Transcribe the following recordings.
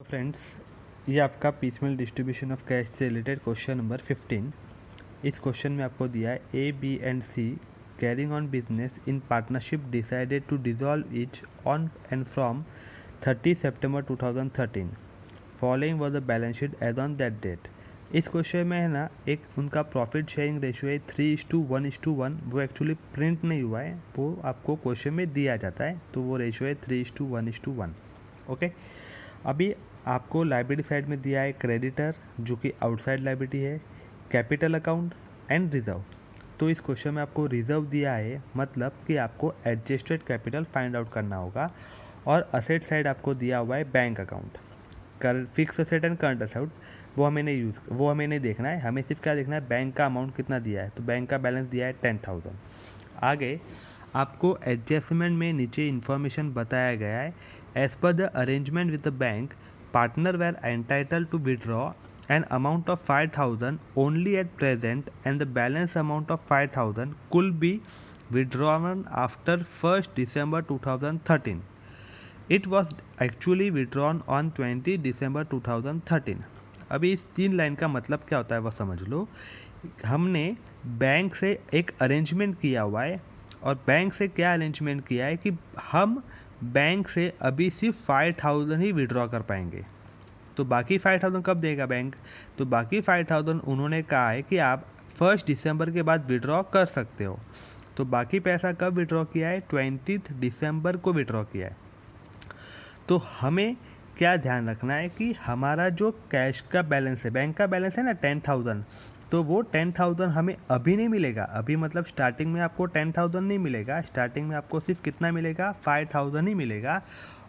Friends, ये आपका piecemeal distribution of cash से रिलेटेड क्वेश्चन नंबर 15। इस क्वेश्चन में आपको दिया है A B and C carrying on business in partnership decided to dissolve it on and from 30 September 2013। Following was the balance sheet as on that date. इस question में है ना, एक उनका प्रॉफिट शेयरिंग रेशियो है 3:1:1। वो एक्चुअली प्रिंट नहीं हुआ है, वो आपको क्वेश्चन में दिया जाता है, तो वो रेशियो है 3:1:1। ओके, अभी आपको लाइबिलिटी साइड में दिया है क्रेडिटर जो कि आउटसाइड लाइबिलिटी है, कैपिटल अकाउंट एंड रिजर्व। तो इस क्वेश्चन में आपको रिजर्व दिया है, मतलब कि आपको एडजस्टेड कैपिटल फाइंड आउट करना होगा। और असेट साइड आपको दिया हुआ है बैंक अकाउंट, कर fix asset and current asset. वो हमें नहीं देखना है, हमें सिर्फ क्या देखना है, बैंक का अमाउंट कितना दिया है। तो बैंक का बैलेंस दिया है 10,000। आगे आपको एडजस्टमेंट में नीचे इन्फॉर्मेशन बताया गया है। As per the arrangement with the bank, partner were entitled to withdraw an amount of 5,000 only at present, and the balance amount of 5,000 could be withdrawn after 1st December 2013. It was actually withdrawn on 20 December 2013. अभी इस 3 line का मतलब क्या होता है वो समझ लो। हमने बैंक से एक अरेंजमेंट किया हुआ है, और बैंक से क्या अरेंजमेंट किया है कि हम बैंक से अभी सिर्फ 5,000 ही विड्रॉ कर पाएंगे। तो बाकी 5,000 कब देगा बैंक? तो बाकी 5,000 उन्होंने कहा है कि आप 1 दिसंबर के बाद विड्रॉ कर सकते हो। तो बाकी पैसा कब विड्रॉ किया है? 20 दिसंबर को विड्रॉ किया है। तो हमें क्या ध्यान रखना है कि हमारा जो कैश का बैलेंस है, बैंक का बैलेंस है ना 10,000, तो वो 10,000 हमें अभी नहीं मिलेगा। अभी मतलब स्टार्टिंग में आपको 10,000 नहीं मिलेगा, स्टार्टिंग में आपको सिर्फ कितना मिलेगा? 5,000 ही मिलेगा।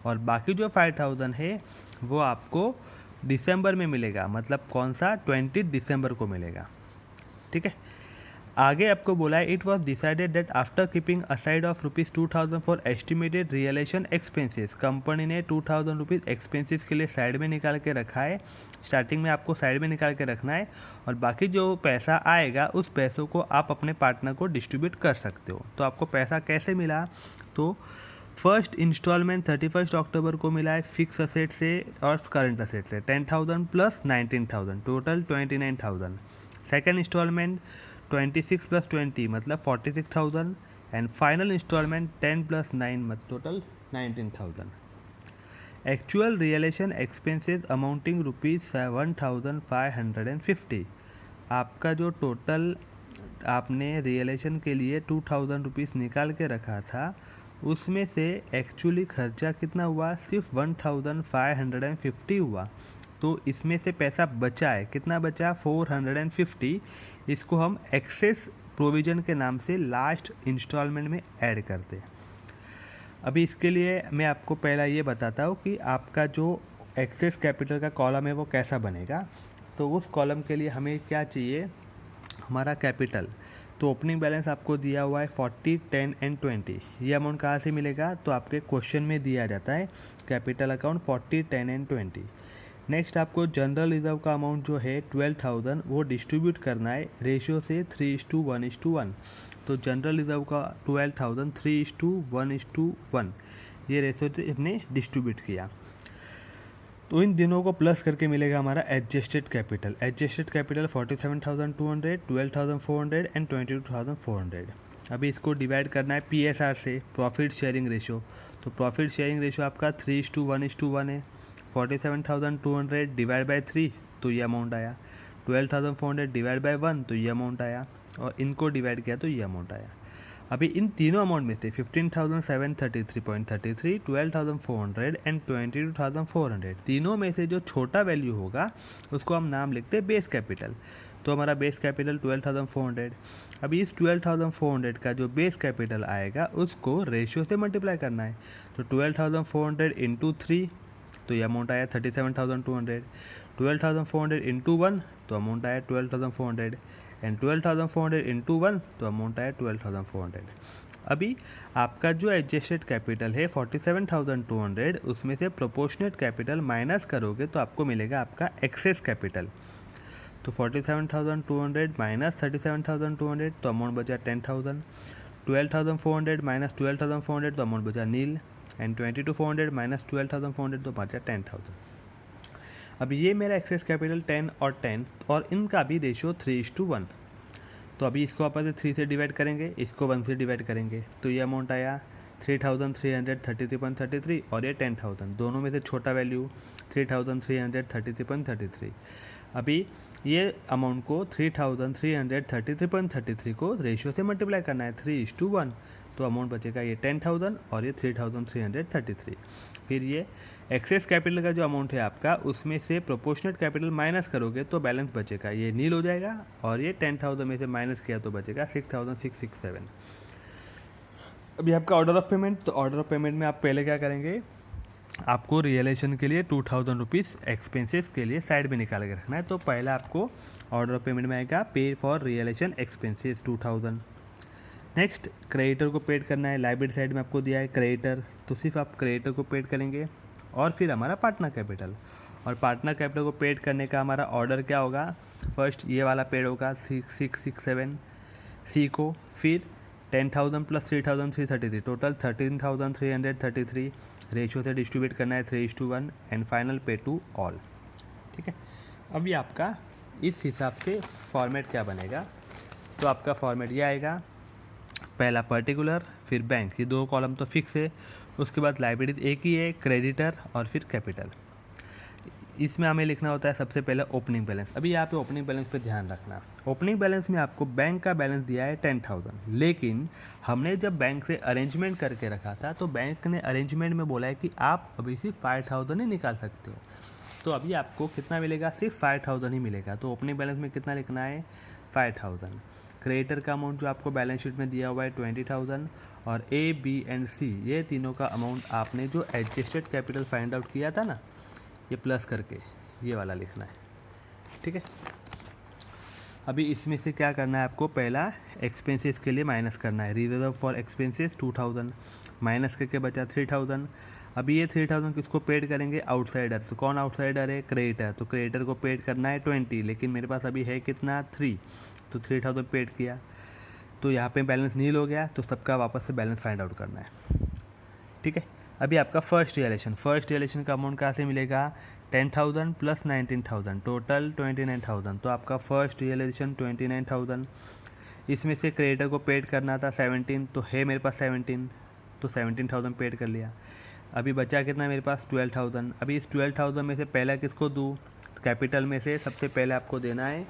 और बाकी जो 5,000 है वो आपको दिसंबर में मिलेगा, मतलब कौन सा? 20 दिसंबर को मिलेगा। ठीक है, आगे आपको बोला है it was decided that after keeping aside of ₹2,000 for estimated relation expenses, company ने 2,000 रुपीज़ एक्सपेंसेस के लिए साइड में निकाल के रखा है। स्टार्टिंग में आपको साइड में निकाल के रखना है, और बाकी जो पैसा आएगा उस पैसों को आप अपने पार्टनर को डिस्ट्रीब्यूट कर सकते हो। तो आपको पैसा कैसे मिला? तो फर्स्ट इंस्टॉलमेंट 31 अक्टूबर को मिला है फिक्स असेट से और करंट असेट से 10,000 plus 19,000, total 29,000। Second instalment 26 plus 20 मतलब 46,000, एंड फाइनल इंस्टॉलमेंट 10 प्लस 9 मतलब total 19,000। Actual relation expenses amounting ₹7,550। आपका जो टोटल आपने रियलेशन के लिए 2,000 रुपीज़ निकाल के रखा था, उसमें से एक्चुअली खर्चा कितना हुआ? सिर्फ 1,550 हुआ। तो इसमें से पैसा बचा है, कितना बचा? 450। इसको हम एक्सेस प्रोविज़न के नाम से लास्ट इंस्टॉलमेंट में ऐड करते हैं। अभी इसके लिए मैं आपको पहला ये बताता हूँ कि आपका जो एक्सेस कैपिटल का कॉलम है वो कैसा बनेगा। तो उस कॉलम के लिए हमें क्या चाहिए? हमारा कैपिटल। तो ओपनिंग बैलेंस आपको दिया हुआ है 40, 10 एंड 20। ये अमाउंट कहाँ से मिलेगा? तो आपके क्वेश्चन में दिया जाता है कैपिटल अकाउंट 40, 10 एंड 20। नेक्स्ट आपको जनरल रिजर्व का अमाउंट जो है 12,000 वो डिस्ट्रीब्यूट करना है रेशियो से 3:1:1। तो जनरल रिजर्व का 12,000 3:1:1 ये रेशियो से हमने डिस्ट्रीब्यूट किया। तो इन दिनों को प्लस करके मिलेगा हमारा adjusted capital. Adjusted capital 47,200, 12,400 and 22,400। अभी इसको डिवाइड करना है PSR से, प्रॉफिट शेयरिंग रेशियो। तो प्रॉफिट शेयरिंग रेशियो आपका 3:1:1 है। 47,200 डिवाइड बाई 3 तो ये अमाउंट आया। 12,400 डिवाइड बाई 1 तो ये अमाउंट आया, और इनको डिवाइड किया तो ये अमाउंट आया। अभी इन तीनों अमाउंट में से 15,733.33, 12,400 एंड 22,400, तीनों में से जो छोटा वैल्यू होगा उसको हम नाम लिखते हैं बेस कैपिटल। तो हमारा बेस कैपिटल 12,400। अभी इस 12,400 का जो बेस कैपिटल आएगा उसको रेशियो से मल्टीप्लाई करना है। तो 12,400 इंटू 3 तो ये अमाउंट आया 37,200। 12,400 इंटू 1 तो अमाउंट आया 12,400, एंड 12,400 इंटू 1 तो अमाउंट आया 12,400। अभी आपका जो एडजस्टेड कैपिटल है 47,200, उसमें से प्रोपोर्शनेट कैपिटल माइनस करोगे तो आपको मिलेगा आपका एक्सेस कैपिटल। तो 47,200 माइनस 37,200 तो अमाउंट बचा 10,000। 12,400 माइनस 12,400 तो अमाउंट बचा नील, एंड 22,400 माइनस 12,400 तो बचा 10,000। अभी ये मेरा एक्सेस कैपिटल 10 और 10 और इनका भी रेशियो 3:1। तो अभी इसको अपन से 3 से डिवाइड करेंगे, इसको 1 से डिवाइड करेंगे, तो ये अमाउंट आया 3333.33 और ये 10,000, दोनों में से छोटा वैल्यू 3333.33। अभी ये अमाउंट को 3333.33 को रेशियो से मल्टीप्लाई करना है 3:1, तो अमाउंट बचेगा ये 10,000 और ये 3333। फिर ये एक्सेस कैपिटल का जो अमाउंट है आपका, उसमें से प्रोपोर्शनेट कैपिटल माइनस करोगे तो बैलेंस बचेगा, ये नील हो जाएगा, और ये 10,000 में से माइनस किया तो बचेगा 6,667। अभी आपका ऑर्डर ऑफ पेमेंट, तो ऑर्डर ऑफ पेमेंट में आप पहले क्या करेंगे, आपको रियलाइजेशन के लिए 2,000 रुपीज़ एक्सपेंसेस के लिए साइड में निकाल के रखना है। तो पहला आपको ऑर्डर ऑफ पेमेंट में आएगा pay for realisation expenses 2,000। Next creditor को पेड करना है, लाइबिलिटी साइड में आपको दिया है क्रेडिटर, तो सिर्फ आप क्रेडिटर को पेड करेंगे। और फिर हमारा पार्टनर कैपिटल, और पार्टनर कैपिटल को पेड करने का हमारा ऑर्डर क्या होगा, फर्स्ट ये वाला पेड होगा 6,667 सी को, फिर 10,000 प्लस 3,333, टोटल 13,333, रेशियो से डिस्ट्रीब्यूट करना है 3:1 एंड फाइनल पे टू ऑल। ठीक है, अभी आपका इस हिसाब से फॉर्मेट क्या बनेगा, तो आपका फॉर्मेट ये आएगा, पहला पर्टिकुलर, फिर बैंक, ये दो कॉलम तो फिक्स है, उसके बाद लाइबिलिटी एक ही है, क्रेडिटर और फिर कैपिटल। इसमें हमें लिखना होता है सबसे पहले ओपनिंग बैलेंस। अभी यहाँ पे ओपनिंग बैलेंस पे ध्यान रखना, ओपनिंग बैलेंस में आपको बैंक का बैलेंस दिया है 10,000, लेकिन हमने जब बैंक से अरेंजमेंट करके रखा था तो बैंक ने अरेंजमेंट में बोला है कि आप अभी सिर्फ 5,000 ही निकाल सकते हो, तो अभी आपको कितना मिलेगा, सिर्फ 5,000 ही मिलेगा। तो ओपनिंग बैलेंस में कितना लिखना है, 5,000। क्रेडिटर का अमाउंट जो आपको बैलेंस शीट में दिया हुआ है 20,000, और ए बी एंड सी ये तीनों का अमाउंट आपने जो एडजस्टेड कैपिटल फाइंड आउट किया था ना, ये प्लस करके ये वाला लिखना है। ठीक है, अभी इसमें से क्या करना है आपको, पहला एक्सपेंसेस के लिए माइनस करना है, रिजर्व फॉर एक्सपेंसेस 2,000 माइनस करके बचा 3,000। अभी ये 3,000 किसको पेड करेंगे, आउटसाइडर। तो कौन आउटसाइडर है, क्रेडिटर, तो क्रेडिटर को पेड करना है 20, लेकिन मेरे पास अभी है कितना 3, तो 3,000 पेड किया, तो यहाँ पे बैलेंस नील हो गया, तो सबका वापस से बैलेंस फाइंड आउट करना है। ठीक है, अभी आपका फर्स्ट रियलाइजेशन का अमाउंट कहाँ से मिलेगा, 10,000 प्लस 19,000, टोटल 29,000, तो आपका फर्स्ट रियलाइजेशन 29,000। इसमें से क्रेडिटर को पेड करना था 17, तो है मेरे पास 17, तो 17,000 पेड कर लिया। अभी बचा कितना मेरे पास 12,000। अभी इस 12,000 में से पहला किसको दूँ, कैपिटल में से सबसे पहले आपको देना है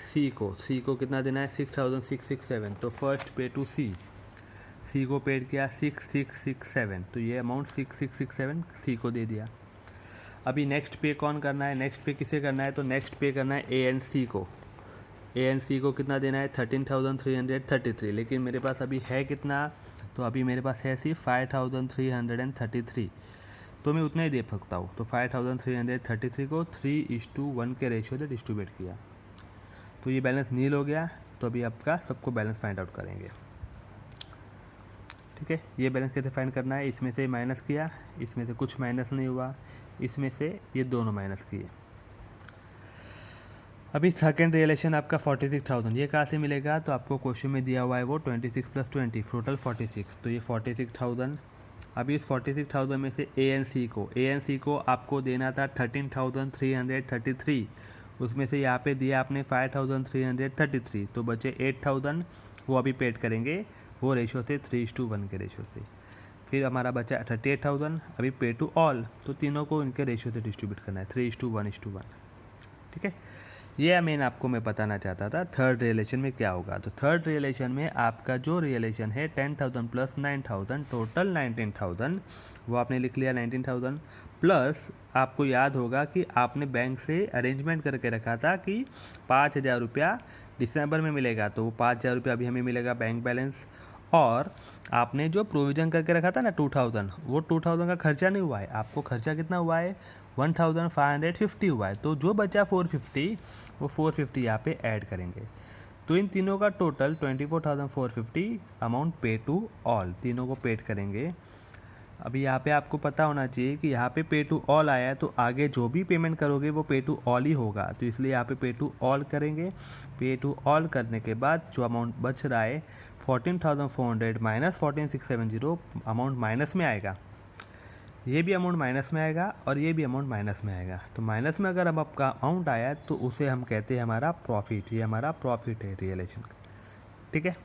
सी को कितना देना है 6,667, तो फर्स्ट पे टू सी को पेड किया 6,667, तो ये अमाउंट 6,667 सी को दे दिया। अभी नेक्स्ट पे कौन करना है, नेक्स्ट पे किसे करना है, तो नेक्स्ट पे करना है ए एंड सी को कितना देना है 13,333, लेकिन मेरे पास अभी है कितना, तो अभी मेरे पास है सिर्फ 5,333, तो मैं उतना ही दे सकता हूँ। तो 5,333 को 3:1 के रेशियो से डिस्ट्रीब्यूट किया, तो ये बैलेंस नील हो गया। तो अभी आपका सबको बैलेंस फाइंड आउट करेंगे। ठीक है, ये बैलेंस कैसे फाइंड करना है, इसमें से माइनस किया, इसमें से कुछ माइनस नहीं हुआ, इसमें से ये दोनों माइनस किए। अभी सेकेंड रियलाइजेशन आपका 46,000, ये कहाँ से मिलेगा, तो आपको क्वेश्चन में दिया हुआ है वो 26 + 20 टोटल 46, तो ये 46,000। अभी इस 46,000 में से ए एंड सी को आपको देना था 13,333, उसमें से यहाँ पे दिया आपने 5,333, तो बचे 8,000, वो अभी पेड करेंगे, वो रेशो से 3:1 के रेशो से। फिर हमारा बचा 38,000, अभी पे टू ऑल, तो तीनों को इनके रेशो से डिस्ट्रीब्यूट करना है 3:1:1। ठीक है, ये मैं आपको बताना चाहता था थर्ड रियलाइजेशन में क्या होगा। तो थर्ड रियलाइजेशन में आपका जो रियलाइजेशन है 10,000 प्लस 9,000, टोटल 19,000, वो आपने लिख लिया 19,000, प्लस आपको याद होगा कि आपने बैंक से अरेंजमेंट करके रखा था कि 5,000 रुपया दिसंबर में मिलेगा, तो वो 5,000 रुपया अभी हमें मिलेगा बैंक बैलेंस। और आपने जो प्रोविज़न करके रखा था ना 2,000, वो 2,000 का खर्चा नहीं हुआ है, आपको खर्चा कितना हुआ है 1,550 हुआ है, तो जो बचा 450, वो 450 यहाँ पे ऐड करेंगे, तो इन तीनों का टोटल 24,450 अमाउंट पे टू ऑल, तीनों को पेड करेंगे। अभी यहाँ पे आपको पता होना चाहिए कि यहाँ पे पे टू ऑल आया है, तो आगे जो भी पेमेंट करोगे वो पे टू ऑल ही होगा, तो इसलिए यहाँ पे टू ऑल करेंगे। पे टू ऑल करने के बाद जो अमाउंट बच रहा है 14,400 माइनस 14,670 अमाउंट माइनस में आएगा, ये भी अमाउंट माइनस में आएगा और ये भी अमाउंट माइनस में आएगा। तो माइनस में अगर अब आपका अमाउंट आया तो उसे हम कहते हैं हमारा प्रॉफिट, ये हमारा प्रॉफिट है रियलाइजेशन का। ठीक है।